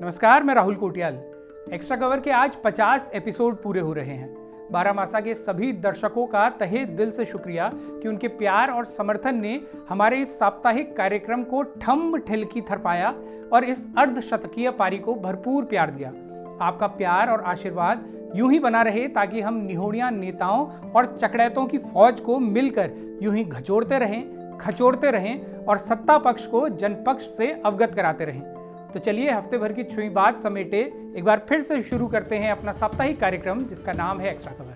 नमस्कार, मैं Rahul Kotiyal. Extra cover के आज 50 एपिसोड पूरे हो रहे हैं। बारामासा के सभी दर्शकों का तहे दिल से शुक्रिया कि उनके प्यार और समर्थन ने हमारे इस साप्ताहिक कार्यक्रम को ठम ठिलकी थरपाया और इस अर्धशतकीय पारी को भरपूर प्यार दिया। आपका प्यार और आशीर्वाद यूं ही बना रहे ताकि हम निहोड़िया नेताओं और चकड़ैतों की फौज को मिलकर यूं ही खचोड़ते रहें और सत्ता पक्ष को जनपक्ष से अवगत कराते रहें। तो चलिए हफ्ते भर की छुई बात समेटे एक बार फिर से शुरू करते हैं अपना साप्ताहिक कार्यक्रम जिसका नाम है एक्स्ट्रा कवर।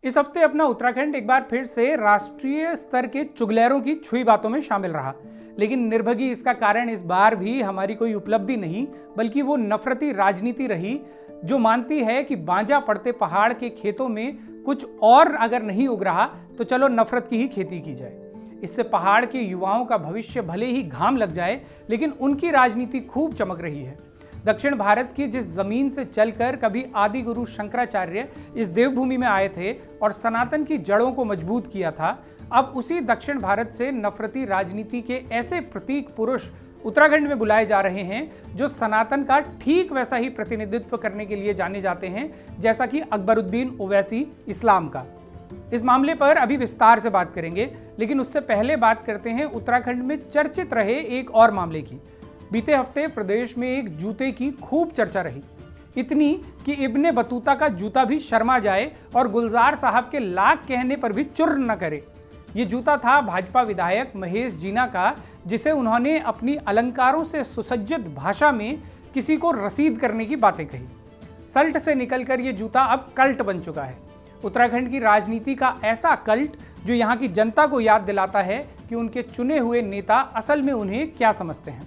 इस हफ्ते अपना उत्तराखंड एक बार फिर से राष्ट्रीय स्तर के चुगलैरों की छुई बातों में शामिल रहा, लेकिन निर्भगी इसका कारण इस बार भी हमारी कोई उपलब्धि नहीं बल्कि वो नफरती राजनीति रही जो मानती है कि बांजा पड़ते पहाड़ के खेतों में कुछ और अगर नहीं उग रहा तो चलो नफरत की ही खेती की जाए। इससे पहाड़ के युवाओं का भविष्य भले ही घाम लग जाए, लेकिन उनकी राजनीति खूब चमक रही है। दक्षिण भारत की जिस जमीन से चलकर कभी आदि गुरु शंकराचार्य इस देवभूमि में आए थे और सनातन की जड़ों को मजबूत किया था, अब उसी दक्षिण भारत से नफरती राजनीति के ऐसे प्रतीक पुरुष उत्तराखंड में बुलाए जा रहे हैं जो सनातन का ठीक वैसा ही प्रतिनिधित्व करने के लिए जाने जाते हैं जैसा कि अकबरुद्दीन ओवैसी इस्लाम का। इस मामले पर अभी विस्तार से बात करेंगे, लेकिन उससे पहले बात करते हैं उत्तराखंड में चर्चित रहे एक और मामले की। बीते हफ्ते प्रदेश में एक जूते की खूब चर्चा रही, इतनी कि इब्ने बतूता का जूता भी शर्मा जाए और गुलजार साहब के लाख कहने पर भी चुर न करे। ये जूता था भाजपा विधायक महेश जीना का, जिसे उन्होंने अपनी अलंकारों से सुसज्जित भाषा में किसी को रसीद करने की बातें कही। सल्ट से निकलकर ये जूता अब कल्ट बन चुका है। उत्तराखंड की राजनीति का ऐसा कल्ट जो यहाँ की जनता को याद दिलाता है कि उनके चुने हुए नेता असल में उन्हें क्या समझते हैं।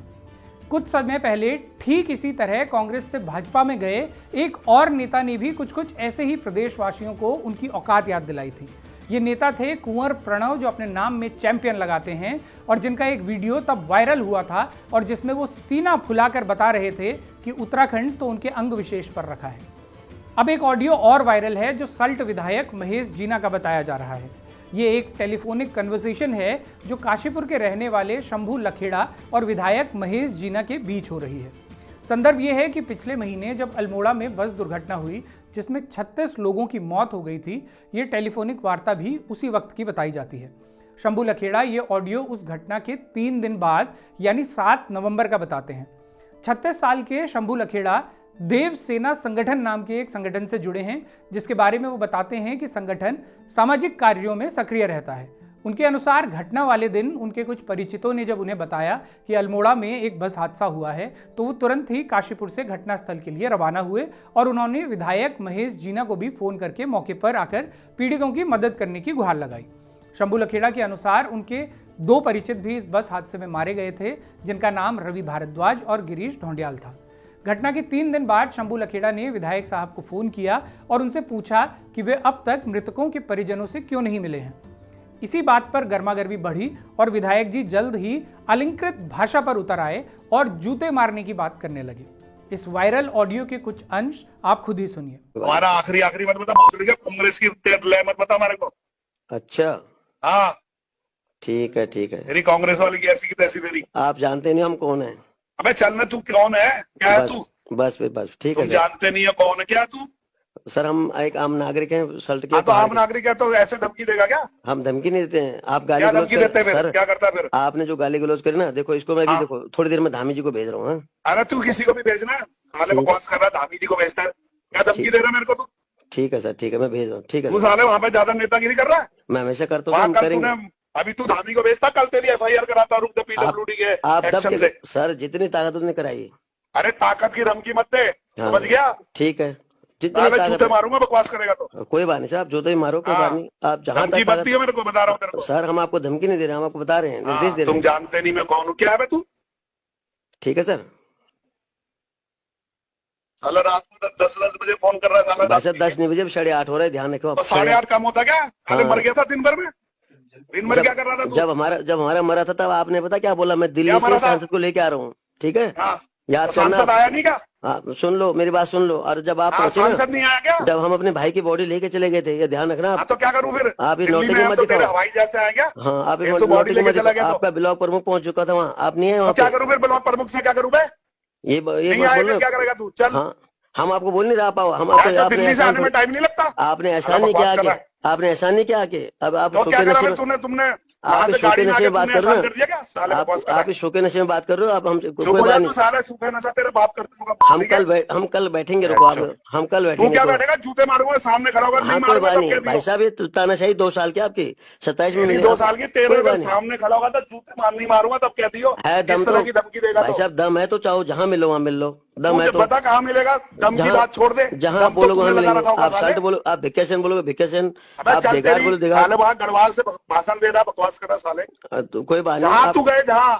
कुछ समय पहले ठीक इसी तरह कांग्रेस से भाजपा में गए एक और नेता ने भी कुछ ऐसे ही प्रदेशवासियों को उनकी औकात याद दिलाई थी। ये नेता थे कुंवर प्रणव, जो अपने नाम में चैंपियन लगाते हैं और जिनका एक वीडियो तब वायरल हुआ था और जिसमें वो सीना फुलाकर बता रहे थे कि उत्तराखंड तो उनके अंग विशेष पर रखा है। अब एक ऑडियो और वायरल है जो सल्ट विधायक महेश जीना का बताया जा रहा है। ये एक टेलीफोनिक कन्वर्सेशन है जो काशीपुर के रहने वाले शंभू लखेड़ा और विधायक महेश जीना के बीच हो रही है। संदर्भ ये है कि पिछले महीने जब अल्मोड़ा में बस दुर्घटना हुई जिसमें 36 लोगों की मौत हो गई थी, ये टेलीफोनिक वार्ता भी उसी वक्त की बताई जाती है। शंभू लखेड़ा ये ऑडियो उस घटना के 3 दिन बाद यानी 7 नवंबर का बताते हैं। 36 साल के शंभू लखेड़ा देव सेना संगठन नाम के एक संगठन से जुड़े हैं, जिसके बारे में वो बताते हैं कि संगठन सामाजिक कार्यों में सक्रिय रहता है। उनके अनुसार घटना वाले दिन उनके कुछ परिचितों ने जब उन्हें बताया कि अल्मोड़ा में एक बस हादसा हुआ है तो वो तुरंत ही काशीपुर से घटनास्थल के लिए रवाना हुए और उन्होंने विधायक महेश जीना को भी फोन करके मौके पर आकर पीड़ितों की मदद करने की गुहार लगाई। शंभू लखेड़ा के अनुसार उनके 2 परिचित भी इस बस हादसे में मारे गए थे, जिनका नाम रवि भारद्वाज और गिरीश ढोंडियाल था। घटना के 3 दिन बाद शंभू लखेड़ा ने विधायक साहब को फोन किया और उनसे पूछा कि वे अब तक मृतकों के परिजनों से क्यों नहीं मिले हैं। इसी बात पर गर्मागर्मी बढ़ी और विधायक जी जल्द ही अलंकृत भाषा पर उतर आए और जूते मारने की बात करने लगे। इस वायरल ऑडियो के कुछ अंश आप खुद ही सुनिए। हमारा आखिरी मत बता, कांग्रेस की मत बता हमारे को। अच्छा, हाँ ठीक है तेरी कांग्रेस वाली की ऐसी की तैसी तेरी। आप जानते नहीं हम कौन है? अबे चल ना, तू कौन है, क्या है तू? बस ठीक है तुम जानते नहीं है कौन है, क्या तू? सर हम एक आम नागरिक हैं सल्ट के। तो आम नागरिक है तो ऐसे धमकी देगा क्या? हम धमकी नहीं देते हैं। आप गाली क्या गलौज धमकी देते हैं? सर क्या करता है फिर? आपने जो गाली गलौज करी ना, देखो इसको मैं भी देखो थोड़ी देर में धामी जी को भेज रहा हूँ। अरे तू किसी को भी भेजना, साले बकवास कर रहा है, धामी जी को भेजता है, क्या धमकी दे रहा है मेरे को तू? ठीक है सर, ठीक है मैं भेज रहा हूँ। ठीक है तू साले वहाँ पे ज्यादा नेतागिरी कर रहा है। मैं हमेशा करता हूँ, हम करेंगे। अभी तू धामी को भेजता, कल तेरी FIR कराता PWD के एक्शन से। सर जितनी ताकत उसने कराई। अरे ताकत की धमकी मत दे, समझ गया? ठीक है, जितनी जूते मारूंगा बकवास करेगा तो। कोई बात नहीं सर, आप जूते ही मारो, कोई बात नहीं। आप जहाँ तक मेरे को बता रहा हूँ तेरे को। सर हम आपको धमकी नहीं दे रहे हैं, हम आपको बता रहे हैं, निर्देश दे रहे हैं। तुम जानते नहीं मैं कौन हूँ, क्या है तू? ठीक है सर। साला रात को 10 बजे फोन कर रहा है। वैसे 10 नहीं बजे, 8:30 हो रहे, ध्यान रखो। 8:30 कम होता क्या? अरे मर गया था दिन भर में। दिन भर क्या कर रहा था? जब हमारा मरा था तब आपने पता क्या बोला, मैं दिल्ली से सांसद को लेके आ रहा हूँ। ठीक है, याद तो करना सांसद आया नहीं क्या? सुन लो मेरी बात सुन लो। और जब आप पहुंचे सांसद ना, नहीं आया क्या? जब हम अपने भाई की बॉडी लेके चले गए थे, ये ध्यान रखना आप। तो क्या करूं फिर? आप ये दिल्ली में नौटंकी हम मत तो तेरे दिखाओ। हवाई जहाज से आए क्या? हाँ, आप एक तो बॉडी नौटंकी लेके मत चला दिखाओ। गया आपका ब्लॉक प्रमुख पहुंच चुका था वहाँ, आप नहीं है वहाँ तो क्या पे। करूं फिर? ब्लॉक प्रमुख से क्या करूं मैं? ये नहीं मत आएगा बोलो। क्या करेगा तू? चल। हाँ, हम आपको बोल नहीं रहा पाओ। हम यार, आपको तो आपने दिल्ली से एहसान आने में टाइम नहीं लगता? आपने एहसान नहीं किया आके, आपने एहसान नहीं किया आके। अब आप तो शोके क्या करा नशे फिर? में, तुमने आप वहां से शोके गाड़ी में नशे आके में बात तूने कर रहे एहसान हो कर दिया क्या? साले ना। बकवास कर रहा आप है। शोके नशे में बात कर रहे हो। आप हम चुप कोई हो जा बात तू, नहीं। साला सूखे नशा तेरे बाप करते होगा। हम कल बैठेंगे। रुको आप, हम कल तू बैठेंगे क्या तो। बैठेगा? जूते मारूंगा सामने खड़ा होकर। हाँ, नहीं कोई मारूंगा बात तब नहीं कह भाई दियो। साहब, ये तानाशाही 2 साल की आपकी 27 में मेरी मिले। 2 साल की तेरे कोई अगर बात नहीं सामने खड़ा होगा तो जूते मार नहीं मारूंगा तब कह दियो। है। दम किस तो तरह की धमकी देगा? भाई तो साहब दम है तो चाहो जहाँ मिलो वहाँ मिल लो। दम है मुझे तो बता कहाँ मिलेगा? दम की बात छोड़ दे। जहाँ दम आप तो बोलोगे तूने वहाँ लगा मिलेंगे। रखा होगा आप साले। सल्ट बोलो, आप भिकेशन बोलोगे भिकेशन, अबे आप चल दिगाड़ तेरी बोलो दिगाड़। साले वहां गढ़वाल से भाषण दे रहा, बकवास कर रहा साले। तो कोई बात नहीं जहाँ आप। तू गए, जहाँ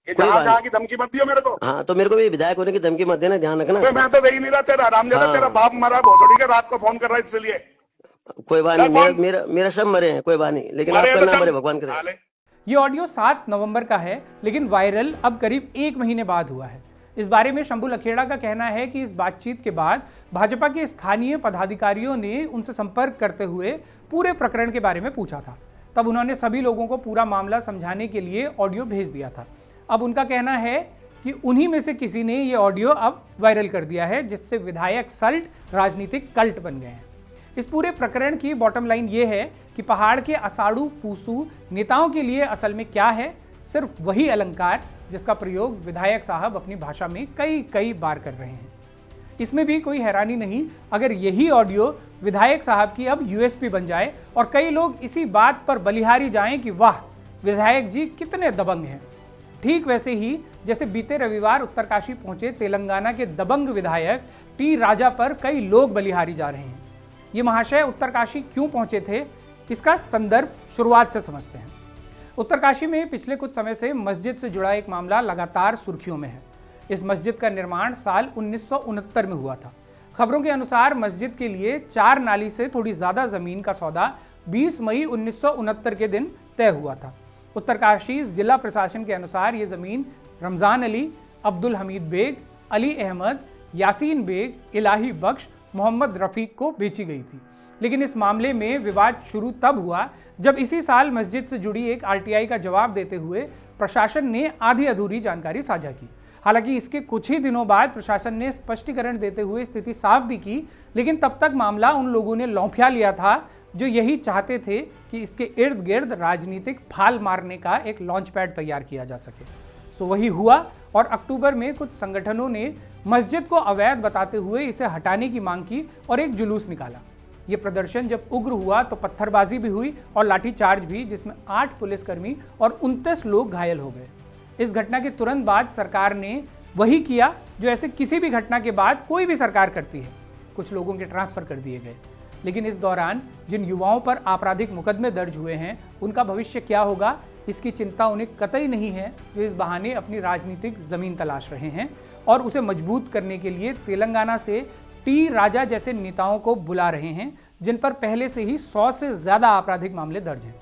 ये कोई जहाँ बात जहाँ की धमकी मत दियो मेरे को। हाँ, तो मेरे को भी विधायक होने की धमकी मत देना, ध्यान रखना। मैं तो दे ही नहीं रहा। तेरा आराम दे रहा। हाँ। तेरा बाप मरा भोसड़ी के, रात को फोन कर रहा है इसलिए। कोई बात चल नहीं, मेरा फोन। मेरा मेरा सब मरे हैं, कोई बात नहीं, लेकिन मरे आपका तो नाम चल। मरे भगवान करे। साले। ये ऑडियो 7 नवंबर का है, लेकिन वायरल अब करीब 1 महीने बाद हुआ है। इस बारे में शंभू लखेड़ा का कहना है कि इस बातचीत के बाद भाजपा के स्थानीय पदाधिकारियों ने उनसे संपर्क करते हुए पूरे प्रकरण के बारे में पूछा था। तब उन्होंने सभी लोगों को पूरा मामला समझाने के लिए ऑडियो भेज दिया था। अब उनका कहना है कि उन्हीं में से किसी ने ये ऑडियो अब वायरल कर दिया है, जिससे विधायक सल्ट राजनीतिक कल्ट बन गए हैं। इस पूरे प्रकरण की बॉटम लाइन ये है कि पहाड़ के असाड़ू पूसू नेताओं के लिए असल में क्या है? सिर्फ वही अलंकार जिसका प्रयोग विधायक साहब अपनी भाषा में कई बार कर रहे हैं। इसमें भी कोई हैरानी नहीं अगर यही ऑडियो विधायक साहब की अब यूएसपी बन जाए और कई लोग इसी बात पर बलिहारी जाएं कि वाह, विधायक जी कितने दबंग हैं। ठीक वैसे ही जैसे बीते रविवार उत्तरकाशी पहुंचे तेलंगाना के दबंग विधायक टी राजा पर कई लोग बलिहारी जा रहे हैं। ये महाशय उत्तरकाशी क्यों पहुंचे थे, इसका संदर्भ शुरुआत से समझते हैं। उत्तरकाशी में पिछले कुछ समय से मस्जिद से जुड़ा एक मामला लगातार सुर्खियों में है। इस मस्जिद का निर्माण साल 1969 में हुआ था। खबरों के अनुसार मस्जिद के लिए 4 नाली से थोड़ी ज्यादा जमीन का सौदा 20 मई 1969 के दिन तय हुआ था। उत्तरकाशी जिला प्रशासन के अनुसार ये जमीन रमजान अली, अब्दुल हमीद बेग, अली अहमद, यासीन बेग, इलाही बख्श, मोहम्मद रफीक को बेची गई थी। लेकिन इस मामले में विवाद शुरू तब हुआ जब इसी साल मस्जिद से जुड़ी एक आरटीआई का जवाब देते हुए प्रशासन ने आधी अधूरी जानकारी साझा की। हालांकि इसके कुछ ही दिनों बाद प्रशासन ने स्पष्टीकरण देते हुए स्थिति साफ भी की, लेकिन तब तक मामला उन लोगों ने लौंफिया लिया था जो यही चाहते थे कि इसके इर्द गिर्द राजनीतिक फाल मारने का एक लॉन्च पैड तैयार किया जा सके। सो वही हुआ और अक्टूबर में कुछ संगठनों ने मस्जिद को अवैध बताते हुए इसे हटाने की मांग की और एक जुलूस निकाला। ये प्रदर्शन जब उग्र हुआ तो पत्थरबाजी भी हुई और लाठीचार्ज भी, जिसमें 8 पुलिसकर्मी और 29 लोग घायल हो गए। इस घटना के तुरंत बाद सरकार ने वही किया जो ऐसे किसी भी घटना के बाद कोई भी सरकार करती है, कुछ लोगों के ट्रांसफर कर दिए गए। लेकिन इस दौरान जिन युवाओं पर आपराधिक मुकदमे दर्ज हुए हैं, उनका भविष्य क्या होगा, इसकी चिंता उन्हें कतई नहीं है, जो इस बहाने अपनी राजनीतिक जमीन तलाश रहे हैं और उसे मजबूत करने के लिए तेलंगाना से टी राजा जैसे नेताओं को बुला रहे हैं, जिन पर पहले से ही 100 से ज्यादा आपराधिक मामले दर्ज हैं।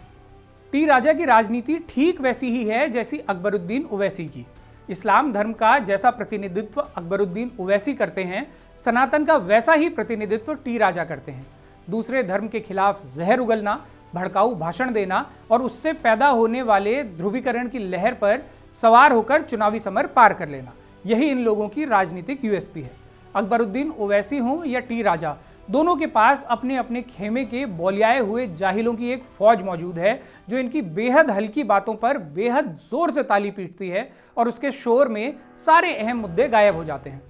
टी राजा की राजनीति ठीक वैसी ही है जैसी अकबरुद्दीन ओवैसी की। इस्लाम धर्म का जैसा प्रतिनिधित्व अकबरुद्दीन ओवैसी करते हैं, सनातन का वैसा ही प्रतिनिधित्व टी राजा करते हैं। दूसरे धर्म के खिलाफ जहर उगलना, भड़काऊ भाषण देना और उससे पैदा होने वाले ध्रुवीकरण की लहर पर सवार होकर चुनावी समर पार कर लेना, यही इन लोगों की राजनीतिक यूएसपी है। अकबरुद्दीन ओवैसी हों या टी राजा, दोनों के पास अपने अपने खेमे के बौलियाए हुए जाहिलों की एक फौज मौजूद है जो इनकी बेहद हल्की बातों पर बेहद जोर से ताली पीटती है और उसके शोर में सारे अहम मुद्दे गायब हो जाते हैं।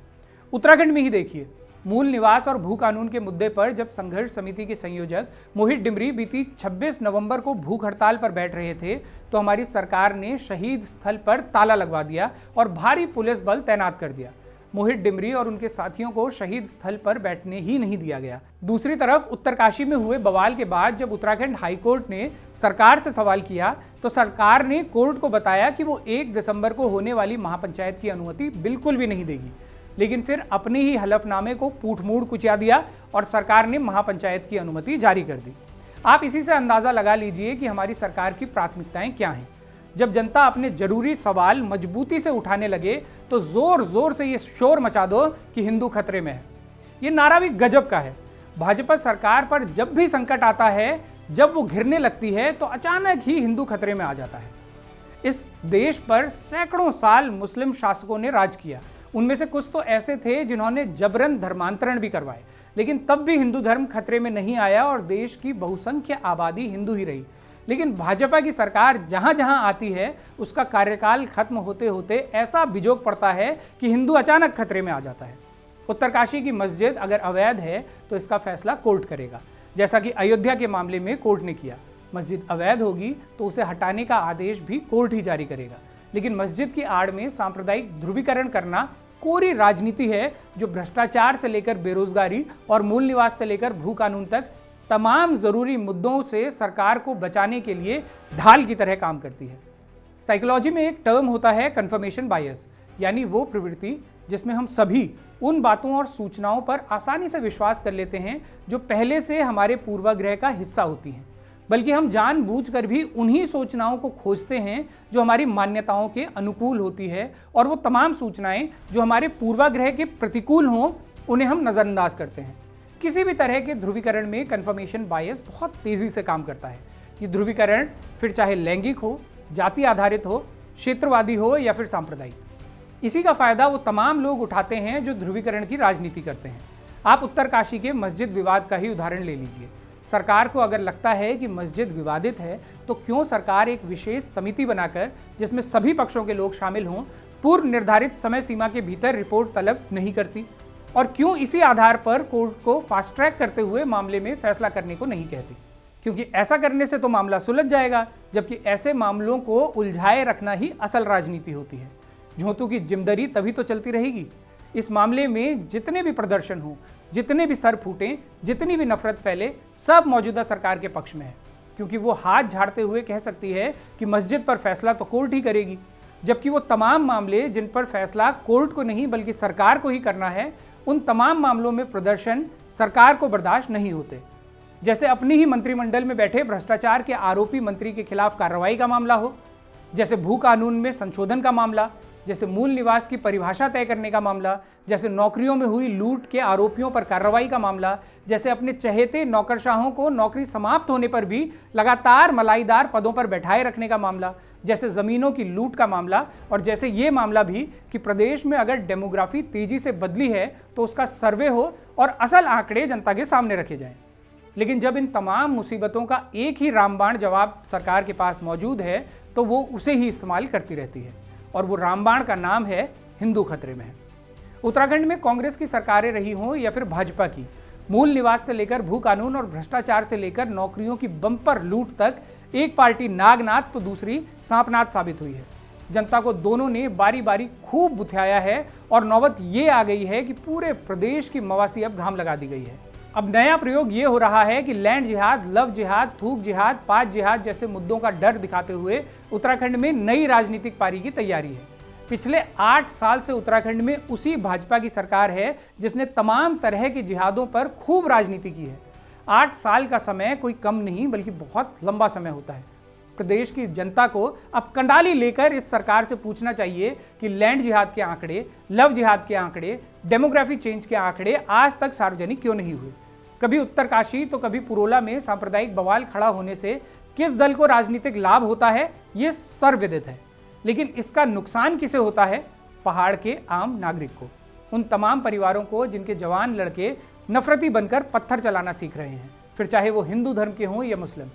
उत्तराखंड में ही देखिए, मूल निवास और भू कानून के मुद्दे पर जब संघर्ष समिति के संयोजक मोहित डिमरी बीती 26 नवंबर को भूख हड़ताल पर बैठ रहे थे, तो हमारी सरकार ने शहीद स्थल पर ताला लगवा दिया और भारी पुलिस बल तैनात कर दिया। मोहित डिमरी और उनके साथियों को शहीद स्थल पर बैठने ही नहीं दिया गया। दूसरी तरफ उत्तरकाशी में हुए बवाल के बाद जब उत्तराखंड हाईकोर्ट ने सरकार से सवाल किया, तो सरकार ने कोर्ट को बताया कि वो 1 दिसंबर को होने वाली महापंचायत की अनुमति बिल्कुल भी नहीं देगी। लेकिन फिर अपने ही हलफनामे को पूठ-मूड़ कुचा दिया और सरकार ने महापंचायत की अनुमति जारी कर दी। आप इसी से अंदाजा लगा लीजिए कि हमारी सरकार की प्राथमिकताएं क्या हैं। जब जनता अपने जरूरी सवाल मजबूती से उठाने लगे तो जोर जोर से ये शोर मचा दो कि हिंदू खतरे में है। ये नारा भी गजब का है। भाजपा सरकार पर जब भी संकट आता है, जब वो घिरने लगती है, तो अचानक ही हिंदू खतरे में आ जाता है। इस देश पर सैकड़ों साल मुस्लिम शासकों ने राज किया। उनमें से कुछ तो ऐसे थे जिन्होंने जबरन धर्मांतरण भी करवाए, लेकिन तब भी हिंदू धर्म खतरे में नहीं आया और देश की बहुसंख्य आबादी हिंदू ही रही। लेकिन भाजपा की सरकार जहां जहां आती है, उसका कार्यकाल खत्म होते होते ऐसा बिजोग पड़ता है कि हिंदू अचानक खतरे में आ जाता है। उत्तरकाशी की मस्जिद अगर अवैध है तो इसका फैसला कोर्ट करेगा, जैसा कि अयोध्या के मामले में कोर्ट ने किया। मस्जिद अवैध होगी तो उसे हटाने का आदेश भी कोर्ट ही जारी करेगा। लेकिन मस्जिद की आड़ में सांप्रदायिक ध्रुवीकरण करना कोरी राजनीति है, जो भ्रष्टाचार से लेकर बेरोजगारी और मूल निवास से लेकर भू कानून तक तमाम जरूरी मुद्दों से सरकार को बचाने के लिए ढाल की तरह काम करती है। साइकोलॉजी में एक टर्म होता है कन्फर्मेशन बायस, यानी वो प्रवृत्ति जिसमें हम सभी उन बातों और सूचनाओं पर आसानी से विश्वास कर लेते हैं जो पहले से हमारे पूर्वाग्रह का हिस्सा होती हैं, बल्कि हम जानबूझकर भी उन्हीं सूचनाओं को खोजते हैं जो हमारी मान्यताओं के अनुकूल होती है, और वो तमाम सूचनाएं जो हमारे पूर्वाग्रह के प्रतिकूल हों उन्हें हम नज़रअंदाज करते हैं। किसी भी तरह के ध्रुवीकरण में कन्फर्मेशन बायस बहुत तेज़ी से काम करता है। ये ध्रुवीकरण फिर चाहे लैंगिक हो, जाति आधारित हो, क्षेत्रवादी हो या फिर सांप्रदायिक, इसी का फायदा वो तमाम लोग उठाते हैं जो ध्रुवीकरण की राजनीति करते हैं। आप उत्तरकाशी के मस्जिद विवाद का ही उदाहरण ले लीजिए। सरकार को अगर लगता है कि मस्जिद विवादित है तो क्यों सरकार एक विशेष समिति बनाकर, जिसमें सभी पक्षों के लोग शामिल हों, पूर्व निर्धारित समय सीमा के भीतर रिपोर्ट तलब नहीं करती? और क्यों इसी आधार पर कोर्ट को फास्ट ट्रैक करते हुए मामले में फैसला करने को नहीं कहती? क्योंकि ऐसा करने से तो मामला सुलझ जाएगा, जबकि ऐसे मामलों को उलझाए रखना ही असल राजनीति होती है। झोंतू की जिम्मेदारी तभी तो चलती रहेगी। इस मामले में जितने भी प्रदर्शन हो, जितने भी सर फूटें, जितनी भी नफरत फैले, सब मौजूदा सरकार के पक्ष में है, क्योंकि वो हाथ झाड़ते हुए कह सकती है कि मस्जिद पर फैसला तो कोर्ट ही करेगी, जबकि वो तमाम मामले जिन पर फैसला कोर्ट को नहीं बल्कि सरकार को ही करना है, उन तमाम मामलों में प्रदर्शन सरकार को बर्दाश्त नहीं होते। जैसे अपनी ही मंत्रिमंडल में बैठे भ्रष्टाचार के आरोपी मंत्री के खिलाफ कार्रवाई का मामला हो, जैसे भू कानून में संशोधन का मामला, जैसे मूल निवास की परिभाषा तय करने का मामला, जैसे नौकरियों में हुई लूट के आरोपियों पर कार्रवाई का मामला, जैसे अपने चहेते नौकरशाहों को नौकरी समाप्त होने पर भी लगातार मलाईदार पदों पर बैठाए रखने का मामला, जैसे जमीनों की लूट का मामला, और जैसे ये मामला भी कि प्रदेश में अगर डेमोग्राफी तेजी से बदली है तो उसका सर्वे हो और असल आंकड़े जनता के सामने रखे जाएं। लेकिन जब इन तमाम मुसीबतों का एक ही रामबाण जवाब सरकार के पास मौजूद है तो वो उसे ही इस्तेमाल करती रहती है, और वो रामबाण का नाम है हिंदू खतरे में है। उत्तराखंड में कांग्रेस की सरकारें रही हों या फिर भाजपा की, मूल निवास से लेकर भू कानून और भ्रष्टाचार से लेकर नौकरियों की बम्पर लूट तक एक पार्टी नागनाथ तो दूसरी सांपनाथ साबित हुई है। जनता को दोनों ने बारी बारी खूब बुथियाया है और नौबत ये आ गई है कि पूरे प्रदेश की मवासी अब घाम लगा दी गई है। अब नया प्रयोग ये हो रहा है कि लैंड जिहाद, लव जिहाद, थूक जिहाद, पाक जिहाद जैसे मुद्दों का डर दिखाते हुए उत्तराखंड में नई राजनीतिक पारी की तैयारी है। पिछले 8 साल से उत्तराखंड में उसी भाजपा की सरकार है जिसने तमाम तरह के जिहादों पर खूब राजनीति की है। 8 साल का समय कोई कम नहीं बल्कि बहुत लंबा समय होता है। प्रदेश की जनता को अब कंडाली लेकर इस सरकार से पूछना चाहिए कि लैंड जिहाद के आंकड़े, लव जिहाद के आंकड़े, डेमोग्राफी चेंज के आंकड़े आज तक सार्वजनिक क्यों नहीं हुए? कभी उत्तरकाशी तो कभी पुरोला में सांप्रदायिक बवाल खड़ा होने से किस दल को राजनीतिक लाभ होता है ये सर्वविदित है, लेकिन इसका नुकसान किसे होता है? पहाड़ के आम नागरिक को, उन तमाम परिवारों को जिनके जवान लड़के नफरती बनकर पत्थर चलाना सीख रहे हैं, फिर चाहे वो हिंदू धर्म के हों या मुस्लिम।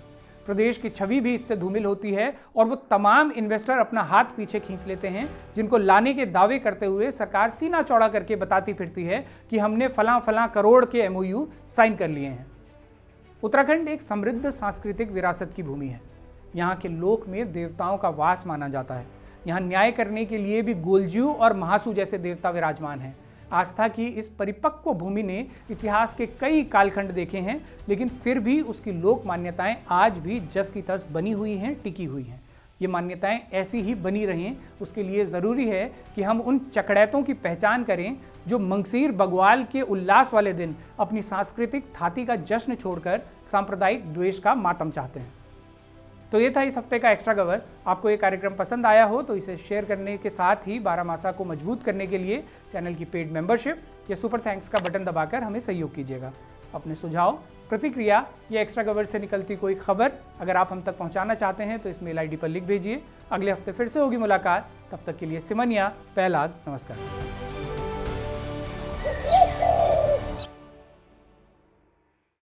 प्रदेश की छवि भी इससे धूमिल होती है और वो तमाम इन्वेस्टर अपना हाथ पीछे खींच लेते हैं जिनको लाने के दावे करते हुए सरकार सीना चौड़ा करके बताती फिरती है कि हमने फलां फलां करोड़ के MOU साइन कर लिए हैं। उत्तराखंड एक समृद्ध सांस्कृतिक विरासत की भूमि है। यहाँ के लोक में देवताओं का वास माना जाता है। यहाँ न्याय करने के लिए भी गोलजू और महासू जैसे देवता विराजमान हैं। आस्था की इस परिपक्व भूमि ने इतिहास के कई कालखंड देखे हैं, लेकिन फिर भी उसकी लोक मान्यताएं आज भी जस की तस बनी हुई हैं, टिकी हुई हैं। ये मान्यताएं ऐसी ही बनी रहें, उसके लिए ज़रूरी है कि हम उन चकड़ैतों की पहचान करें जो मंगसीर बग्वाल के उल्लास वाले दिन अपनी सांस्कृतिक थाती का जश्न छोड़कर सांप्रदायिक द्वेष का मातम चाहते हैं। तो ये था इस हफ्ते का एक्स्ट्रा कवर। आपको ये कार्यक्रम पसंद आया हो तो इसे शेयर करने के साथ ही बारामासा को मजबूत करने के लिए चैनल की पेड मेंबरशिप या सुपर थैंक्स का बटन दबाकर हमें सहयोग कीजिएगा। अपने सुझाव, प्रतिक्रिया या एक्स्ट्रा कवर से निकलती कोई खबर अगर आप हम तक पहुंचाना चाहते हैं तो इस मेल आईडी पर लिख भेजिए। अगले हफ्ते फिर से होगी मुलाकात। तब तक के लिए सिमनिया, पहलाद, नमस्कार।